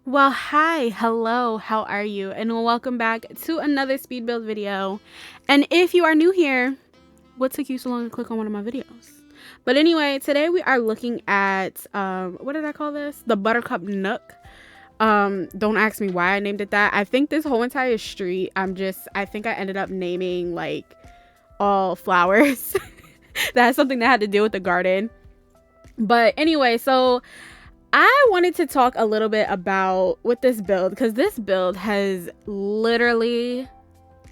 Well, hi, hello, how are you? And welcome back to another speed build video. And if you are new here, what took you so long to click on one of my videos? But anyway, today we are looking at, what did I call this? The Buttercup Nook. Don't ask me why I named it that. I think this whole entire street, I think I ended up naming like all flowers. That has something that had to do with the garden. But anyway, so I wanted to talk a little bit about with this build, because this build has literally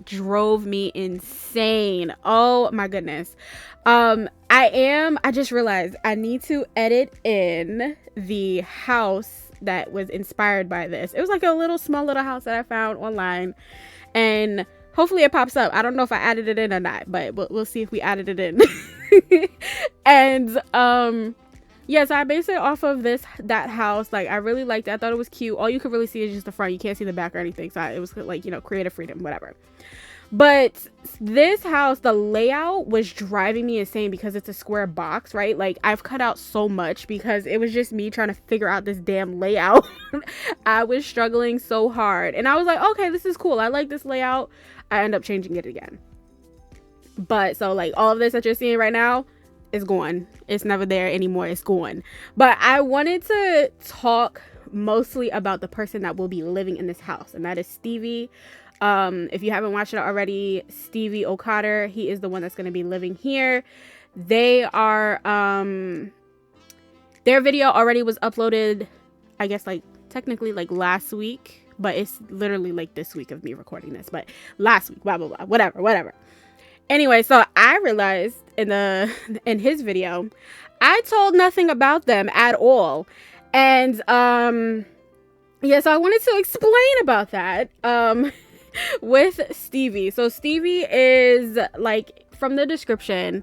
drove me insane. Oh my goodness. I just realized I need to edit in the house that was inspired by this. It was like a small little house that I found online, and hopefully it pops up. I don't know if I added it in or not, but we'll see if we added it in. And yeah, so I based it off of that house. Like, I really liked it. I thought it was cute. All you could really see is just the front. You can't see the back or anything. So it was like, creative freedom, whatever. But this house, the layout was driving me insane because it's a square box, right? Like, I've cut out so much because it was just me trying to figure out this damn layout. I was struggling so hard. And I was like, okay, this is cool. I like this layout. I end up changing it again. But so, like, all of this that you're seeing right now, is gone. It's never there anymore. It's gone. But I wanted to talk mostly about the person that will be living in this house, and that is Stevie. If you haven't watched it already, Stevie O'Cotter, he is the one that's going to be living here. They are their video already was uploaded, I guess, like technically like last week, but it's literally like this week of me recording this, but last week, blah blah blah, whatever. Anyway, so I realized in his video, I told nothing about them at all. And yeah, so I wanted to explain about that with Stevie. So Stevie is, like, from the description,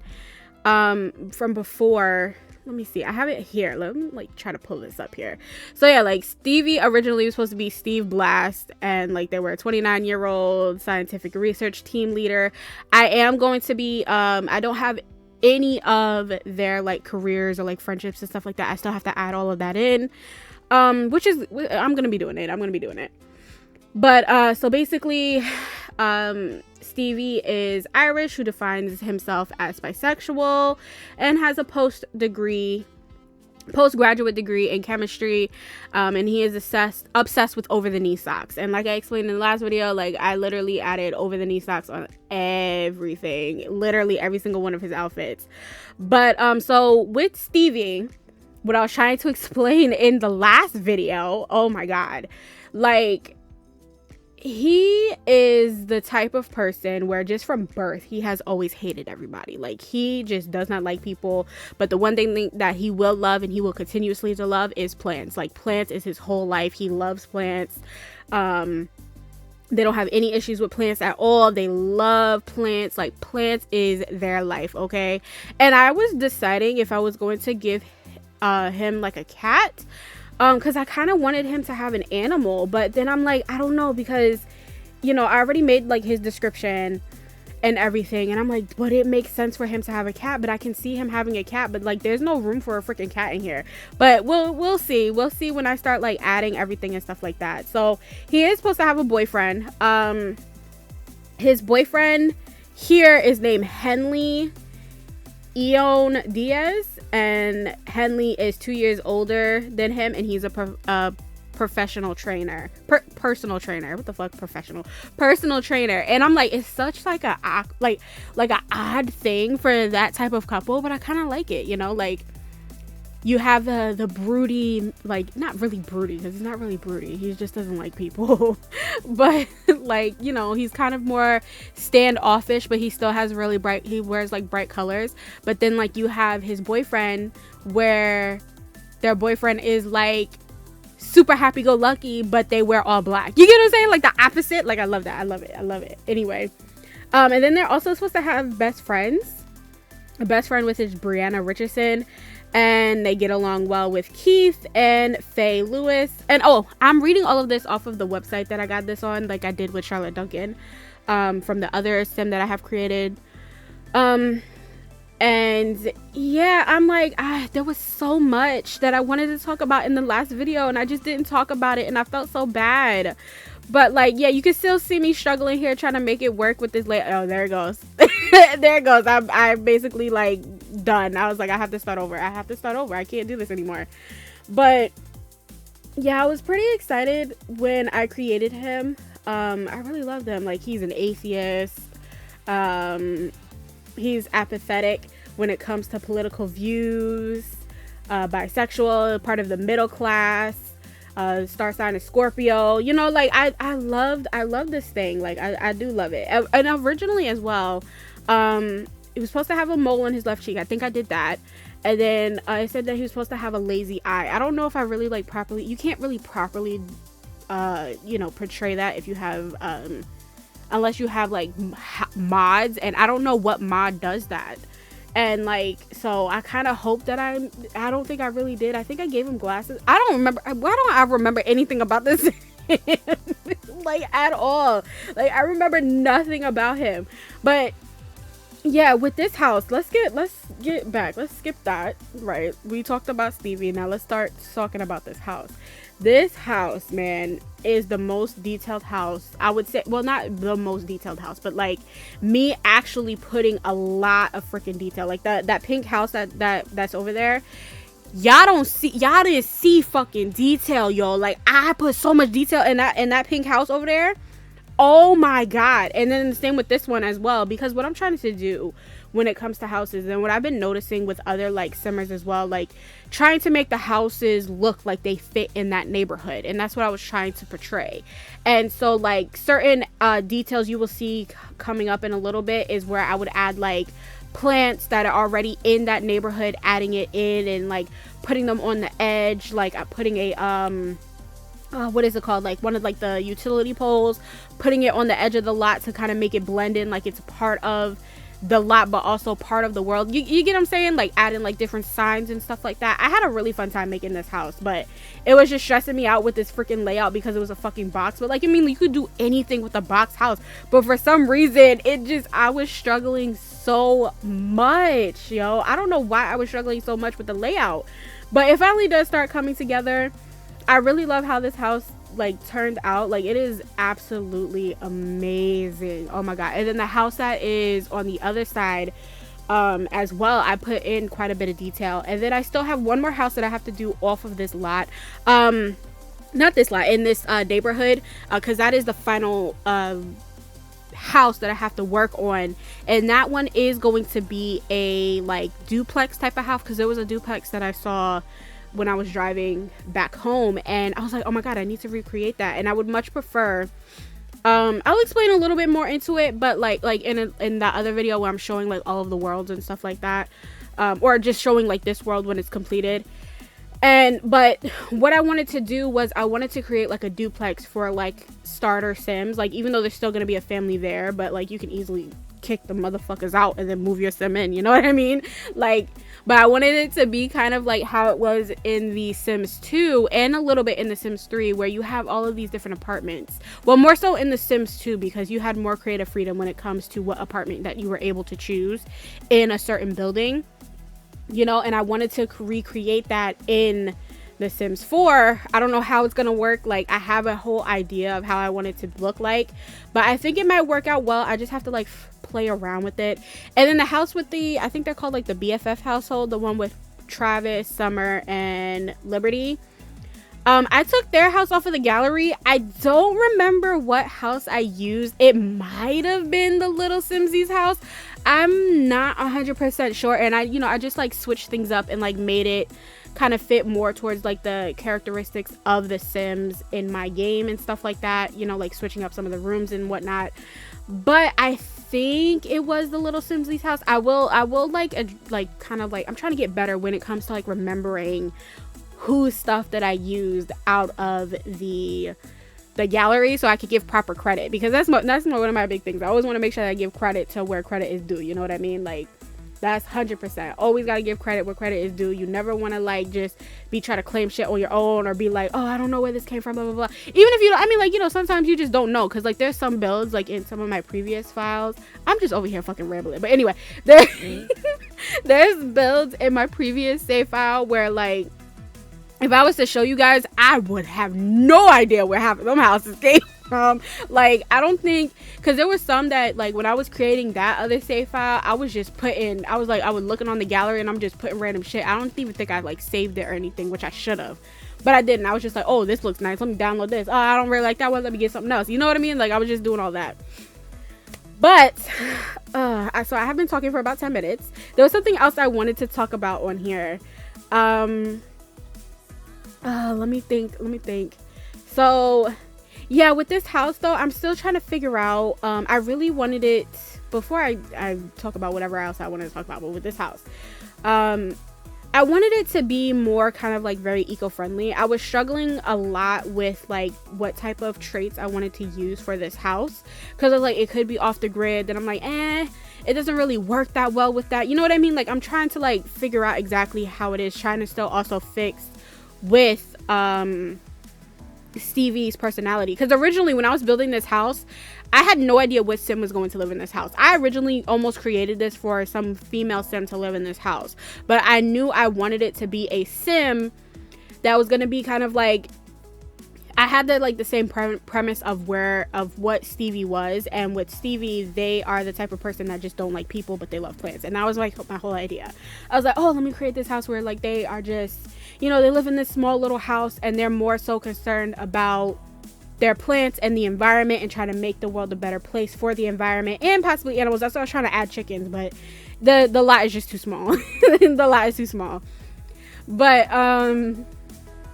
from before. Let me see. I have it here. Let me like try to pull this up here. So yeah, like, Stevie originally was supposed to be Steve Blast, and like they were a 29-year-old scientific research team leader. I am going to be I don't have any of their like careers or like friendships and stuff like that. I still have to add all of that in. Which is, I'm gonna be doing it. But so basically, Stevie is Irish, who defines himself as bisexual and has a postgraduate degree in chemistry, and he is obsessed with over-the-knee socks. And like I explained in the last video, like, I literally added over-the-knee socks on everything, literally every single one of his outfits. But so with Stevie, what I was trying to explain in the last video, oh my god, like, he is the type of person where just from birth he has always hated everybody. Like, he just does not like people, but the one thing that he will love and he will continuously to love is plants. Like, plants is his whole life. He loves plants. They don't have any issues with plants at all. They love plants. Like, plants is their life, okay? And I was deciding if I was going to give him like a cat, because I kind of wanted him to have an animal, but then I'm like, I don't know, because, I already made like his description and everything, and I'm like, but it makes sense for him to have a cat, but I can see him having a cat, but like, there's no room for a freaking cat in here. But we'll see when I start like adding everything and stuff like that. So he is supposed to have a boyfriend. His boyfriend here is named Henley Eon Diaz, and Henley is 2 years older than him, and he's a professional trainer, personal trainer. What the fuck, personal trainer? And I'm like, it's such like a odd thing for that type of couple, but I kind of like it, like, you have the broody, like, not really broody, because he's not really broody, he just doesn't like people. But like, he's kind of more standoffish, but he still has he wears like bright colors. But then like, you have his boyfriend, where their boyfriend is like super happy-go-lucky, but they wear all black. You get what I'm saying? Like, the opposite. Like, I love that. I love it. Anyway, and then they're also supposed to have best friends. A best friend, which is Brianna Richardson, and they get along well with Keith and Faye Lewis. And I'm reading all of this off of the website that I got this on, like I did with Charlotte Duncan, from the other sim that I have created. And yeah, I'm like, there was so much that I wanted to talk about in the last video, and I just didn't talk about it, and I felt so bad. But like, yeah, you can still see me struggling here trying to make it work with this layout. Oh, there it goes. There it goes. I'm basically like done. I was like, I have to start over. I can't do this anymore. But yeah, I was pretty excited when I created him. I really loved him. Like, he's an atheist. He's apathetic when it comes to political views, bisexual, part of the middle class, star sign is Scorpio. You know, like, I love this thing. Like, I do love it. And originally as well, he was supposed to have a mole on his left cheek. I think I did that. And then I said that he was supposed to have a lazy eye. I don't know if I really like properly, you can't really properly, you know, portray that if you have, unless you have like mods, and I don't know what mod does that. And like, so I kind of hope that I don't think I really did. I think I gave him glasses. I don't remember. Why don't I remember anything about this? Like, at all. Like, I remember nothing about him. But yeah, with this house, let's get back. Let's skip that. Right, we talked about Stevie. Now let's start talking about this house. This house, man, is the most detailed house, I would say. Well, not the most detailed house, but like me actually putting a lot of freaking detail. Like that pink house that's over there. Y'all didn't see fucking detail, yo. Like, I put so much detail in that pink house over there. Oh my god. And then the same with this one as well, because what I'm trying to do when it comes to houses, and what I've been noticing with other like simmers as well, like trying to make the houses look like they fit in that neighborhood, and that's what I was trying to portray. And so like certain details you will see coming up in a little bit is where I would add like plants that are already in that neighborhood, adding it in and like putting them on the edge, like putting a what is it called, like one of like the utility poles, putting it on the edge of the lot to kind of make it blend in, like it's part of the lot but also part of the world. You get what I'm saying? Like adding like different signs and stuff like that. I had a really fun time making this house, but it was just stressing me out with this freaking layout because it was a fucking box. But like, I mean, you could do anything with a box house, but for some reason I was struggling so much, yo. I don't know why I was struggling so much with the layout, but it finally does start coming together. I really love how this house like turned out. Like, it is absolutely amazing. Oh my god. And then the house that is on the other side as well, I put in quite a bit of detail. And then I still have one more house that I have to do off of this lot, not this lot, in this neighborhood, because that is the final house that I have to work on. And that one is going to be a like duplex type of house, because there was a duplex that I saw when I was driving back home, and I was like, oh my god, I need to recreate that. And I would much prefer, I'll explain a little bit more into it, but like in that other video where I'm showing like all of the worlds and stuff like that, or just showing like this world when it's completed. But what I wanted to do was I wanted to create like a duplex for like starter sims, like even though there's still gonna be a family there, but like you can easily kick the motherfuckers out and then move your sim in, you know what I mean? Like, but I wanted it to be kind of like how it was in the Sims 2 and a little bit in the Sims 3, where you have all of these different apartments. Well, more so in the Sims 2, because you had more creative freedom when it comes to what apartment that you were able to choose in a certain building, you know. And I wanted to recreate that in the Sims 4. I don't know how it's gonna work. Like, I have a whole idea of how I want it to look like, but I think it might work out well. I just have to like play around with it. And then the house with the, I think they're called like the BFF household, the one with Travis, Summer, and Liberty. I took their house off of the gallery. I don't remember what house I used. It might have been the Little Simsies house. I'm not 100% sure. And I just like switched things up and like made it kind of fit more towards like the characteristics of the Sims in my game and stuff like that, you know, like switching up some of the rooms and whatnot. But I think it was the Little Simsies house. I will like kind of like, I'm trying to get better when it comes to like remembering whose stuff that I used out of the gallery, so I could give proper credit, because that's one of my big things. I always want to make sure that I give credit to where credit is due, you know what I mean? Like, that's 100%. Always got to give credit where credit is due. You never want to like just be trying to claim shit on your own, or be like, oh, I don't know where this came from, blah blah blah. Even if you don't, I mean, like, you know, sometimes you just don't know, because like there's some builds like in some of my previous files. I'm just over here fucking rambling, but anyway, There's builds in my previous save file where, like, if I was to show you guys, I would have no idea where half of them houses came from. Like, I don't think, because there was some that, like, when I was creating that other save file, I was just putting, I was looking on the gallery and I'm just putting random shit. I don't even think I, like, saved it or anything, which I should have. But I didn't. I was just like, oh, this looks nice. Let me download this. Oh, I don't really like that one. Let me get something else. You know what I mean? Like, I was just doing all that. But, so I have been talking for about 10 minutes. There was something else I wanted to talk about on here. Let me think. So, yeah, with this house, though, I'm still trying to figure out, I really wanted it, before I talk about whatever else I wanted to talk about, but with this house, I wanted it to be more kind of like very eco-friendly. I was struggling a lot with like what type of traits I wanted to use for this house, because I was like, it could be off the grid. Then I'm like, it doesn't really work that well with that. You know what I mean? Like, I'm trying to like figure out exactly how it is, trying to still also fix with Stevie's personality. Because originally when I was building this house, I had no idea what sim was going to live in this house. I originally almost created this for some female sim to live in this house, but I knew I wanted it to be a sim that was going to be kind of like, I had the same premise of what Stevie was. And with Stevie, they are the type of person that just don't like people, but they love plants. And that was like my whole idea. I was like, oh, let me create this house where like they are just, you know, they live in this small little house and they're more so concerned about their plants and the environment and trying to make the world a better place for the environment and possibly animals. That's why I was trying to add chickens, but the lot is just too small. The lot is too small. But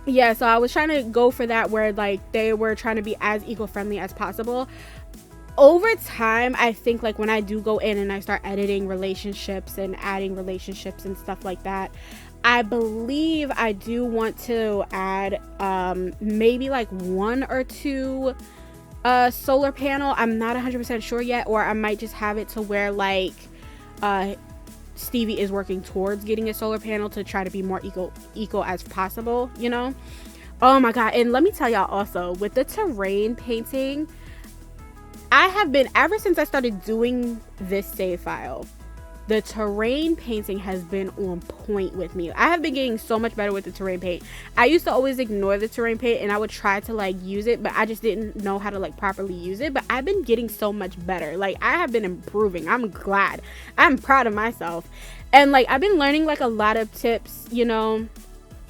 yeah, so I was trying to go for that where like they were trying to be as eco-friendly as possible. Over time, I think like when I do go in and I start editing relationships and adding relationships and stuff like that, I believe I do want to add maybe like 1 or 2 solar panel. I'm not 100% sure yet, or I might just have it to where like Stevie is working towards getting a solar panel to try to be more eco as possible, you know. Oh my god, and let me tell y'all also, with the terrain painting, I have been, ever since I started doing this save file, the terrain painting has been on point with me. I have been getting so much better with the terrain paint. I used to always ignore the terrain paint and I would try to like use it, but I just didn't know how to like properly use it. But I've been getting so much better. Like, I have been improving. I'm glad. I'm proud of myself. And like, I've been learning like a lot of tips, you know,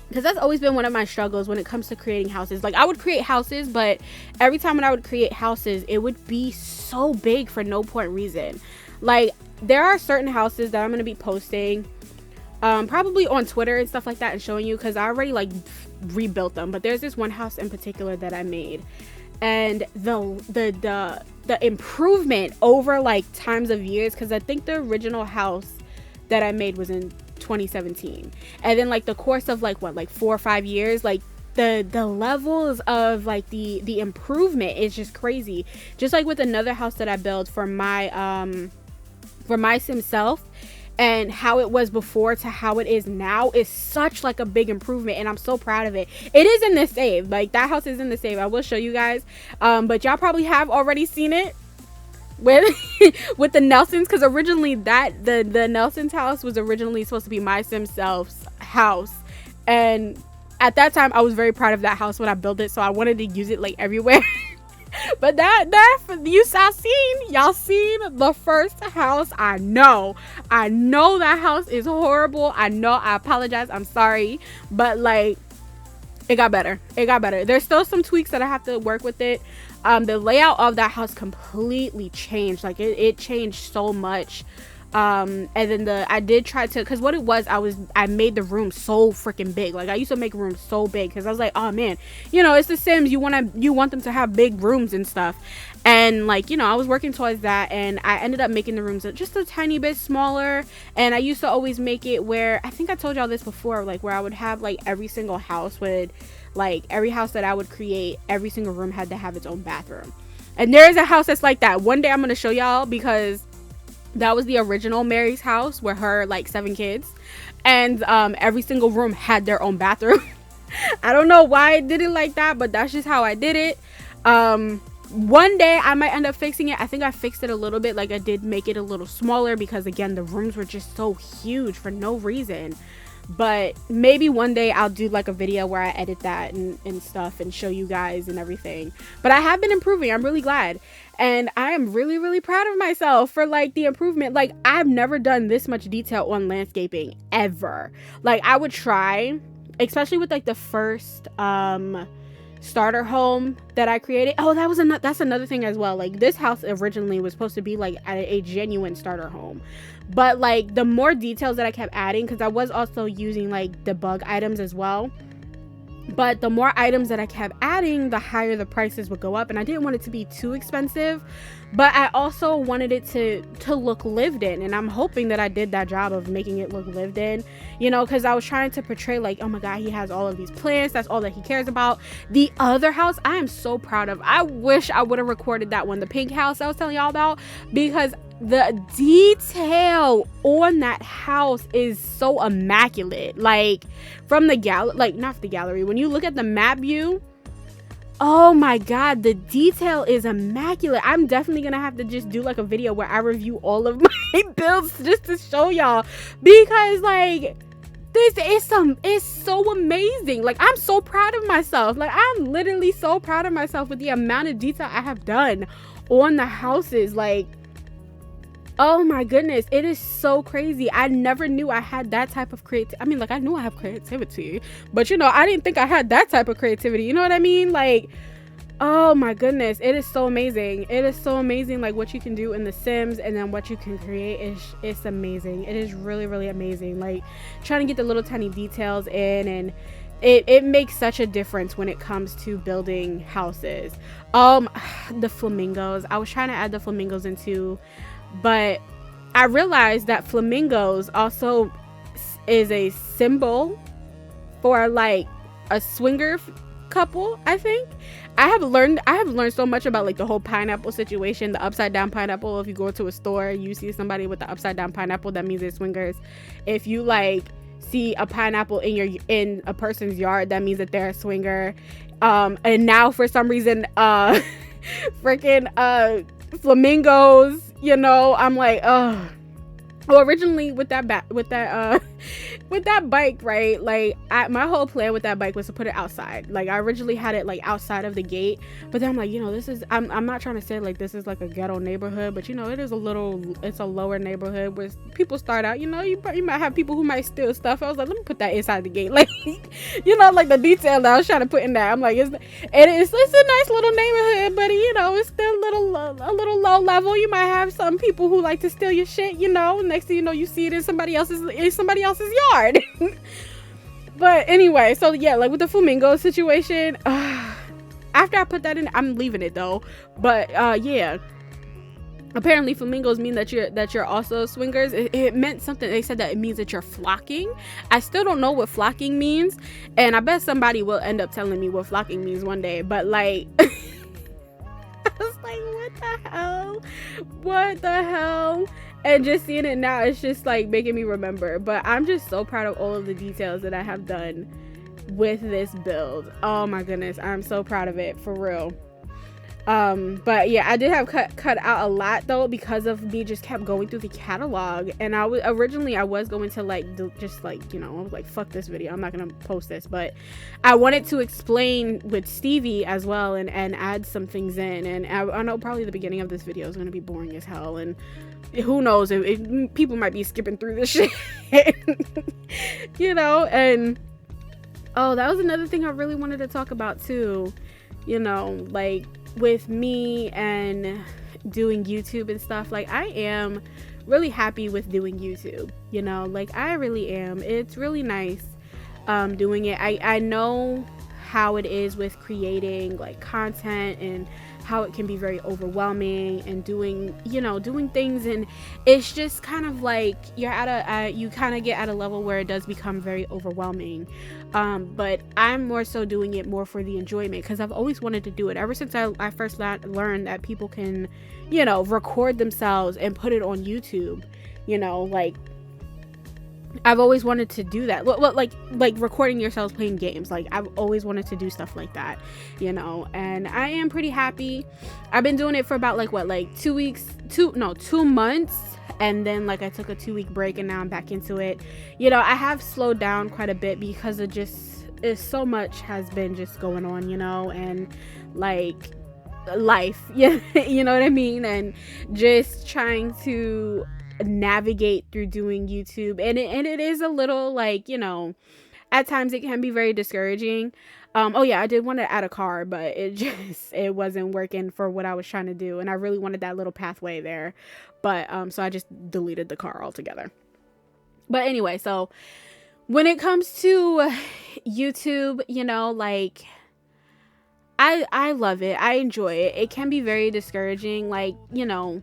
because that's always been one of my struggles when it comes to creating houses. Like, I would create houses, but every time when I would create houses, it would be so big for no point reason. Like, there are certain houses that I'm going to be posting probably on Twitter and stuff like that and showing you, because I already like rebuilt them. But there's this one house in particular that I made, and the improvement over like times of years, because I think the original house that I made was in 2017, and then like the course of like 4 or 5 years, like the levels of like the improvement is just crazy. Just like with another house that I built for my sim self, and how it was before to how it is now is such like a big improvement, and I'm so proud of it. It is in the save, like that house is in the save. I will show you guys, but y'all probably have already seen it with with the Nelsons, because originally the Nelsons house was originally supposed to be my sim self's house, and at that time I was very proud of that house when I built it, so I wanted to use it like everywhere. But that y'all seen the first house. I know that house is horrible. I know, I apologize, I'm sorry, but like it got better. There's still some tweaks that I have to work with it. The layout of that house completely changed. Like it changed so much. And then I did try to, because what it was, I made the room so freaking big. Like, I used to make rooms so big because I was like, oh man, you know, it's the Sims, you want them to have big rooms and stuff. And like, you know, I was working towards that, and I ended up making the rooms just a tiny bit smaller. And I used to always make it where, I think I told y'all this before, like where I would have like every single house would, like every house that I would create, every single room had to have its own bathroom. And there is a house that's like that. One day I'm going to show y'all, because that was the original Mary's house with her like 7 kids, and every single room had their own bathroom. I don't know why I did it like that, but that's just how I did it. One day I might end up fixing it. I think I fixed it a little bit. Like, I did make it a little smaller because, again, the rooms were just so huge for no reason. But maybe one day I'll do like a video where I edit that and stuff and show you guys and everything. But I have been improving. I'm really glad. And I am really, really proud of myself for like the improvement. Like, I've never done this much detail on landscaping ever. Like, I would try, especially with like the first starter home that I created. Oh, that's another thing as well. Like, this house originally was supposed to be like a genuine starter home, but like the more details that I kept adding, because I was also using like the bug items as well, but the more items that I kept adding, the higher the prices would go up, and I didn't want it to be too expensive, but I also wanted it to look lived in, and I'm hoping that I did that job of making it look lived in, you know, because I was trying to portray like, oh my god, he has all of these plants, that's all that he cares about. The other house I am so proud of. I wish I would have recorded that one, the pink house I was telling y'all about, because the detail on that house is so immaculate. Like, from the gallery, like not the gallery, when you look at the map view, oh my god, the detail is immaculate. I'm definitely gonna have to just do like a video where I review all of my builds just to show y'all, because like this is so amazing. Like, I'm so proud of myself. Like, I'm literally so proud of myself with the amount of detail I have done on the houses. Like, oh my goodness, it is so crazy. I never knew I had that type of creativity. I mean, like, I knew I have creativity, but you know, I didn't think I had that type of creativity. You know what I mean? Like, oh my goodness, it is so amazing. It is so amazing, like what you can do in the Sims and then what you can create is, it's amazing. It is really, really amazing. Like, trying to get the little tiny details in, and it makes such a difference when it comes to building houses. The flamingos, I was trying to add the flamingos into, but I realized that flamingos also is a symbol for like a swinger couple. I think I have learned so much about like the whole pineapple situation, the upside down pineapple. If you go to a store, you see somebody with the upside down pineapple, that means they're swingers. If you like see a pineapple in a person's yard, that means that they're a swinger. And now for some reason freaking flamingos, you know, I'm like, oh. Well, originally with that bike, right, like my whole plan with that bike was to put it outside. Like, I originally had it like outside of the gate, but then I'm like, you know, this is, I'm not trying to say like this is like a ghetto neighborhood, but you know, it's a lower neighborhood where people start out, you know, you might have people who might steal stuff. I was like, let me put that inside the gate, like, you know, like the detail that I was trying to put in there. I'm like, it's a nice little neighborhood, but you know, it's still a little low level. You might have some people who like to steal your shit, you know. Next thing you know, you see it in somebody else's yard. But anyway, so yeah, like with the flamingo situation, after I put that in, I'm leaving it though. But yeah, apparently flamingos mean that you're also swingers. It meant something. They said that it means that you're flocking. I still don't know what flocking means, and I bet somebody will end up telling me what flocking means one day. But like I was like, what the hell? And just seeing it now, it's just like making me remember. But I'm just so proud of all of the details that I have done with this build. Oh my goodness, I'm so proud of it, for real. But yeah, I did have cut out a lot though, because of me just kept going through the catalog. And I was going to like just like, you know, I was like, fuck this video, I'm not gonna post this. But I wanted to explain with Stevie as well, and add some things in. And I know probably the beginning of this video is gonna be boring as hell, and who knows, if people might be skipping through this shit. You know. And oh, that was another thing I really wanted to talk about too, you know, like with me and doing YouTube and stuff. Like, I am really happy with doing YouTube, you know, like I really am. It's really nice doing it. I know how it is with creating like content, and how it can be very overwhelming, and doing things, and it's just kind of like you kind of get at a level where it does become very overwhelming. But I'm more so doing it more for the enjoyment, because I've always wanted to do it ever since I first learned that people can, you know, record themselves and put it on YouTube, you know, like I've always wanted to do that. Like recording yourselves playing games. Like, I've always wanted to do stuff like that, you know. And I am pretty happy. I've been doing it for about like 2 months. And then like I took a 2-week break, and now I'm back into it. You know, I have slowed down quite a bit because of just so much has been just going on, you know, and like life, yeah, you know what I mean, and just trying to navigate through doing YouTube, and it is a little like, you know, at times it can be very discouraging. Oh yeah, I did want to add a car, but it wasn't working for what I was trying to do, and I really wanted that little pathway there, but so I just deleted the car altogether. But anyway, so when it comes to YouTube, you know, like I love it. I enjoy it. It can be very discouraging. Like, you know,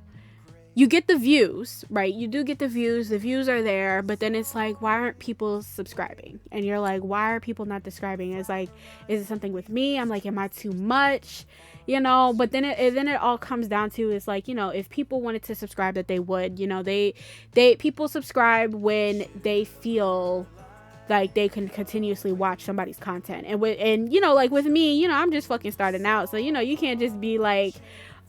you get the views, right? You do get the views. The views are there, but then it's like, why aren't people subscribing? And you're like, why are people not subscribing? It's like, is it something with me? I'm like, am I too much? You know, but then it all comes down to, is like, you know, if people wanted to subscribe, that they would, you know, people subscribe when they feel like they can continuously watch somebody's content. And you know, like with me, you know, I'm just fucking starting out, so you know, you can't just be like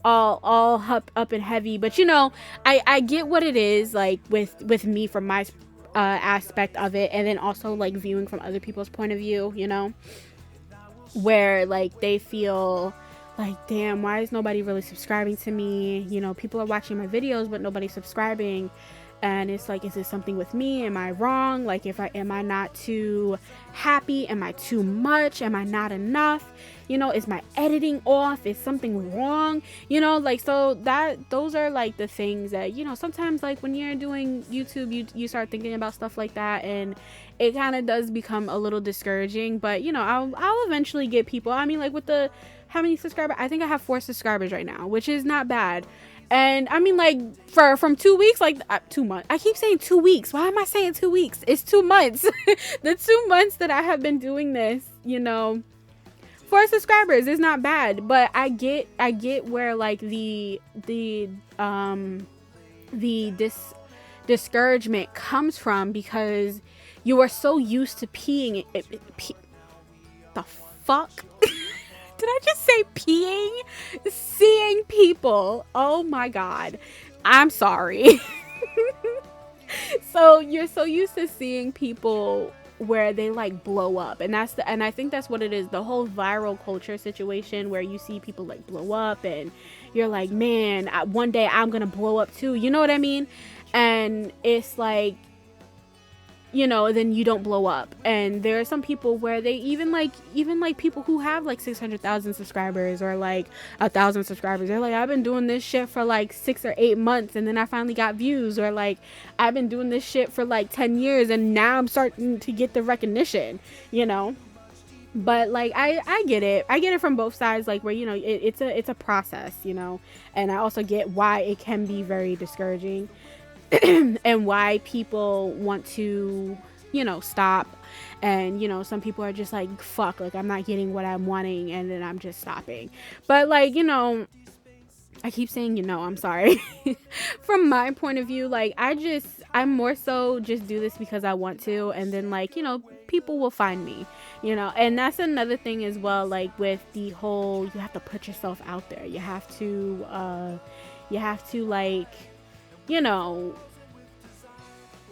all up and heavy. But you know, I get what it is like with me from my aspect of it, and then also like viewing from other people's point of view, you know, where like they feel like, damn, why is nobody really subscribing to me? You know, people are watching my videos but nobody's subscribing. And it's like, is it something with me? Am I wrong? Like, am I not too happy? Am I too much? Am I not enough? You know, is my editing off? Is something wrong? You know, like, so those are like the things that, you know, sometimes like when you're doing YouTube, you start thinking about stuff like that, and it kind of does become a little discouraging. But you know, I'll eventually get people. I mean, like with how many subscribers? I think I have 4 subscribers right now, which is not bad. And I mean, like, from 2 weeks, like 2 months. I keep saying 2 weeks. Why am I saying 2 weeks? It's 2 months. The 2 months that I have been doing this, you know, 4 subscribers is not bad. But I get where like the discouragement comes from, because you are so used to peeing. The fuck? Did I just say peeing? Seeing people. Oh my God. I'm sorry. So you're so used to seeing people where they like blow up, and I think that's what it is. The whole viral culture situation where you see people like blow up, and you're like, man, one day I'm gonna blow up too. You know what I mean? And it's like, you know, then you don't blow up. And there are some people where they even like people who have like 600,000 subscribers or like 1,000 subscribers. They're like, I've been doing this shit for like 6 or 8 months, and then I finally got views. Or like, I've been doing this shit for like 10 years, and now I'm starting to get the recognition, you know. But like, I get it from both sides, like where, you know, it's a process, you know. And I also get why it can be very discouraging. And why people want to, you know, stop. And, you know, some people are just like, fuck, like I'm not getting what I'm wanting, and then I'm just stopping. But like, you know, I keep saying, you know, I'm sorry. From my point of view, like I'm more so just do this because I want to, and then like, you know, people will find me, you know. And that's another thing as well, like with the whole, you have to put yourself out there. You have to like, you know,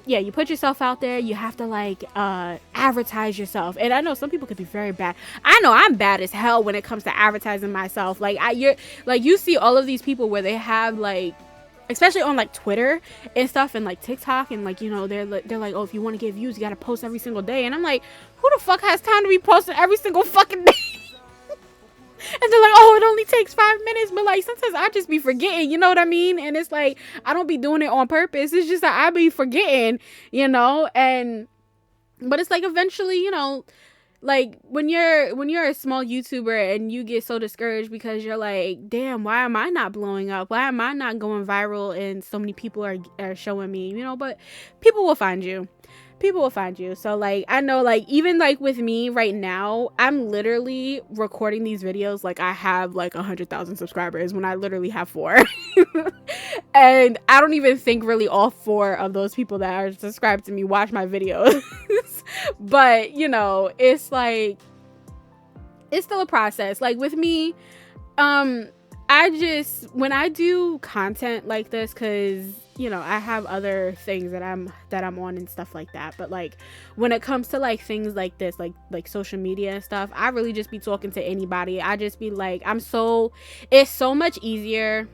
yeah, you put yourself out there. You have to like advertise yourself. And I know some people could be very bad. I know I'm bad as hell when it comes to advertising myself. Like you see all of these people where they have like, especially on like Twitter and stuff, and like TikTok, and like, you know, they're like, oh, if you want to get views, you got to post every single day. And I'm like, who the fuck has time to be posting every single fucking day? And they're like, oh, it only takes 5 minutes. But like, sometimes I just be forgetting, you know what I mean? And it's like, I don't be doing it on purpose. It's just that I be forgetting, you know. But it's like, eventually, you know, like when you're a small YouTuber and you get so discouraged because you're like, damn, why am I not blowing up? Why am I not going viral? And so many people are showing me, you know. But people will find you. So like, I know, like, even like with me right now, I'm literally recording these videos like I have like 100,000 subscribers when I literally have 4. And I don't even think really all 4 of those people that are subscribed to me watch my videos. But, you know, it's like, it's still a process. Like with me, when I do content like this, because, you know, I have other things that I'm on and stuff like that. But like when it comes to like things like this, like social media and stuff, I really just be talking to anybody. I just be like, it's so much easier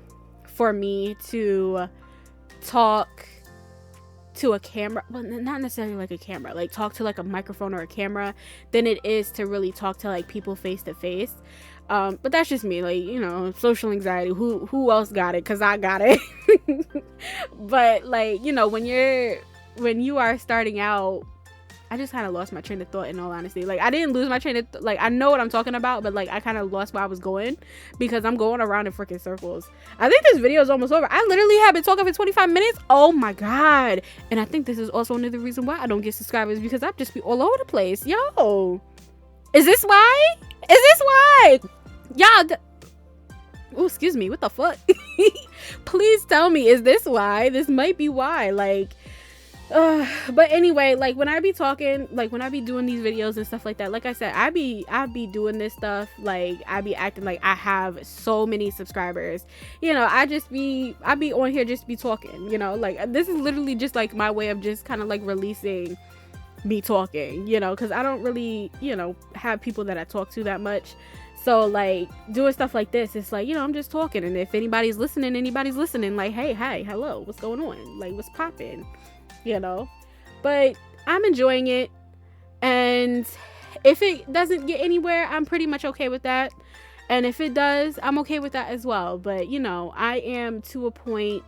for me to talk to a camera, well, not necessarily like a camera, like talk to like a microphone or a camera, than it is to really talk to like people face to face. But that's just me, like, you know, social anxiety, who else got it? Because I got it. But like, you know, when you are starting out, I just kind of lost my train of thought, in all honesty. Like, I didn't lose my train of like, I know what I'm talking about, but like I kind of lost where I was going, because I'm going around in freaking circles. I think this video is almost over. I literally have been talking for 25 minutes. Oh my god. And I think this is also another reason why I don't get subscribers, because I just be all over the place. Yo, is this why? Y'all, oh, excuse me, what the fuck? Please tell me, is this why? This might be why. Like, but anyway, like when I be talking, like when I be doing these videos and stuff like that, like I said, I be doing this stuff, like I be acting like I have so many subscribers. You know, I be on here just be talking, you know, like this is literally just like my way of just kind of like releasing me talking, you know, because I don't really, you know, have people that I talk to that much. So like doing stuff like this, it's like, you know, I'm just talking, and if anybody's listening, like, hey, hello, what's going on, like what's popping, you know. But I'm enjoying it, and if it doesn't get anywhere, I'm pretty much okay with that, and if it does, I'm okay with that as well. But you know, I am to a point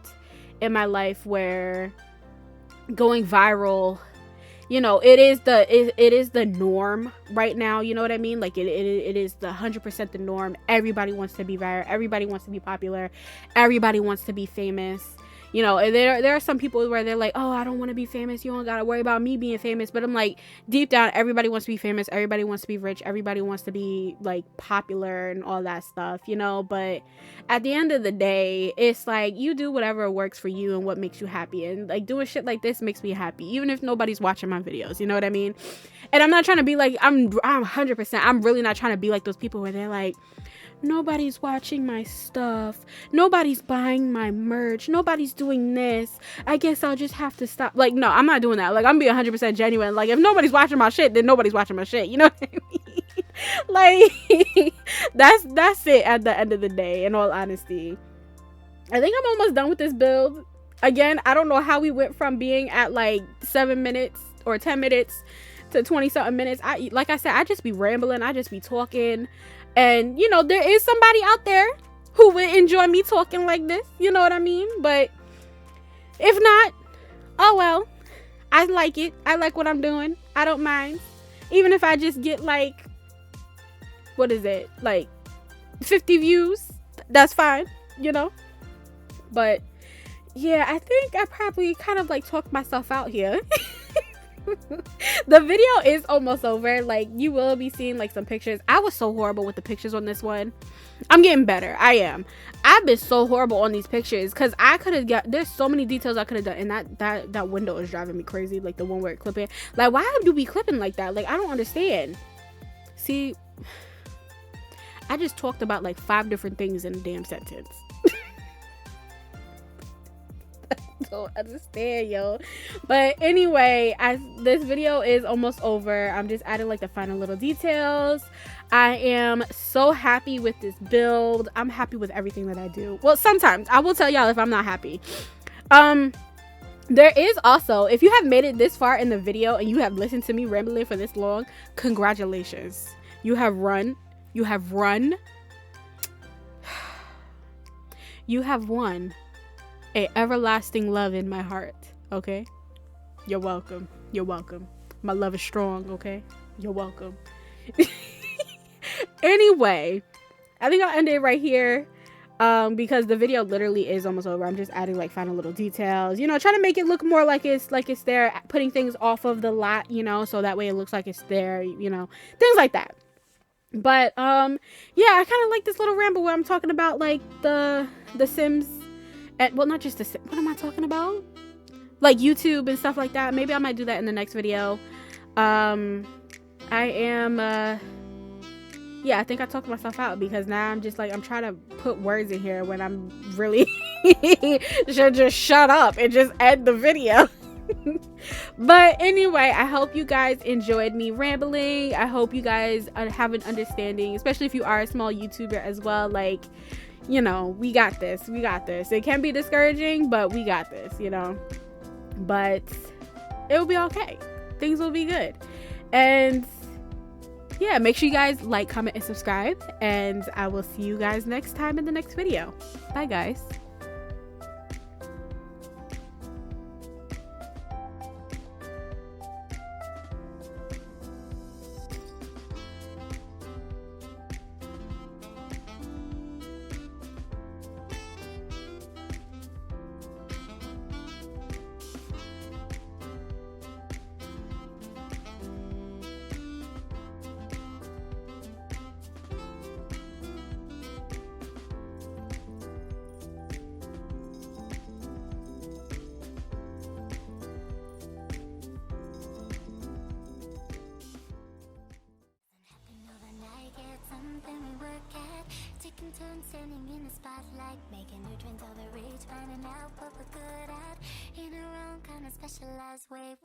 in my life where going viral, you know, it is the norm right now, you know what I mean? Like it is the 100% the norm. Everybody wants to be viral, everybody wants to be popular, everybody wants to be famous. You know, and there are some people where they're like, oh, I don't want to be famous, you don't gotta worry about me being famous. But I'm like, deep down, everybody wants to be famous, everybody wants to be rich, everybody wants to be like popular and all that stuff, you know. But at the end of the day, it's like you do whatever works for you and what makes you happy. And like doing shit like this makes me happy, even if nobody's watching my videos, you know what I mean? And I'm not trying to be like, I'm 100%, I'm really not trying to be like those people where they're like, nobody's watching my stuff, nobody's buying my merch, nobody's doing this, I guess I'll just have to stop. Like, no, I'm not doing that. Like, I'm being 100% genuine. Like, if nobody's watching my shit, then nobody's watching my shit, you know what I mean? Like, that's it at the end of the day, in all honesty. I think I'm almost done with this build. Again, I don't know how we went from being at like 7 minutes or 10 minutes to 20 something minutes. Like I said, I just be rambling, I just be talking. And, you know, there is somebody out there who would enjoy me talking like this. You know what I mean? But if not, oh well. I like it. I like what I'm doing. I don't mind. Even if I just get like, what is it? Like 50 views. That's fine, you know? But yeah, I think I probably kind of like talked myself out here. The video is almost over. Like, you will be seeing like some pictures. I was so horrible with the pictures on this one. I'm getting better. I am. I've been so horrible on these pictures because I could have got, there's so many details I could have done, and that window is driving me crazy. Like the one where it clipping. Like, why do we clipping like that? Like, I don't understand. See, I just talked about like 5 different things in a damn sentence. Don't understand, yo. But anyway, this video is almost over. I'm just adding like the final little details. I am so happy with this build. I'm happy with everything that I do. Well, sometimes I will tell y'all if I'm not happy. There is also, if you have made it this far in the video and you have listened to me rambling for this long, congratulations. You have won a everlasting love in my heart. Okay, you're welcome. My love is strong. Okay, you're welcome. Anyway, I think I'll end it right here, because the video literally is almost over. I'm just adding like final little details, you know, trying to make it look more like it's there, putting things off of the lot, you know, so that way it looks like it's there, you know, things like that. But yeah, I kind of like this little ramble where I'm talking about like the Sims And well, not just the, what am I talking about? Like YouTube and stuff like that. Maybe I might do that in the next video. I am yeah, I think I talked myself out because now I'm just like, I'm trying to put words in here when I'm really should just shut up and just end the video. But anyway, I hope you guys enjoyed me rambling. I hope you guys have an understanding, especially if you are a small YouTuber as well. Like, you know, we got this. We got this. It can be discouraging, but we got this, you know. But it will be okay. Things will be good. And yeah, make sure you guys like, comment, and subscribe. And I will see you guys next time in the next video. Bye, guys. Taking turns standing in the spotlight, making new trends all the rage, finding out what we're good at in our own kind of specialized way.